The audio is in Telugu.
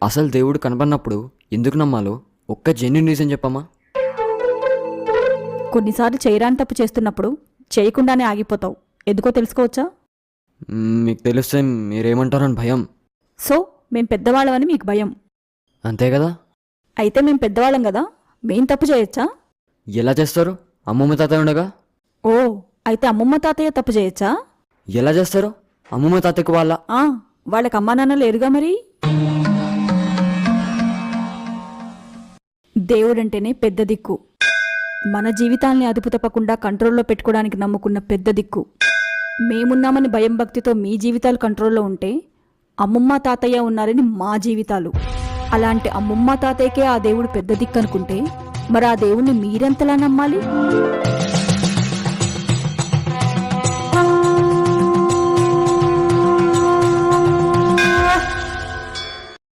అసలు దేవుడు కనబడినప్పుడు ఎందుకు నమ్మాలో ఒక్క జెన్యున్ రీజన్ చెప్పమ్మా. కొన్నిసార్లు చేయరాని తప్పు చేస్తున్నప్పుడు చేయకుండానే ఆగిపోతావు. ఎందుకో తెలుసుకోవచ్చా? మీకు తెలిస్తే మీరేమంటారని భయం. సో మేం పెద్దవాళ్ళమని మీకు భయం అంతే కదా? అయితే మేం పెద్దవాళ్ళం కదా, మేం తప్పు చేయొచ్చా? ఎలా చేస్తారు? అమ్మమ్మ తాతయ్య ఉండగా. ఓ, అయితే అమ్మమ్మ తాతయ్య తప్పు చేయొచ్చా? ఎలా చేస్తారు? అమ్మమ్మ తాతయ్యకు వాళ్ళకి అమ్మా నాన్న లేరుగా మరి. దేవుడంటేనే పెద్ద దిక్కు. మన జీవితాల్ని అదుపు తప్పకుండా కంట్రోల్లో పెట్టుకోవడానికి నమ్ముకున్న పెద్ద దిక్కు. మేమున్నామని భయం భక్తితో మీ జీవితాలు కంట్రోల్లో ఉంటే అమ్మమ్మ తాతయ్య ఉన్నారని మా జీవితాలు. అలాంటి అమ్మమ్మ తాతయ్యకే ఆ దేవుడు పెద్ద దిక్కు అనుకుంటే మరి ఆ దేవుణ్ణి మీరెంతలా నమ్మాలి?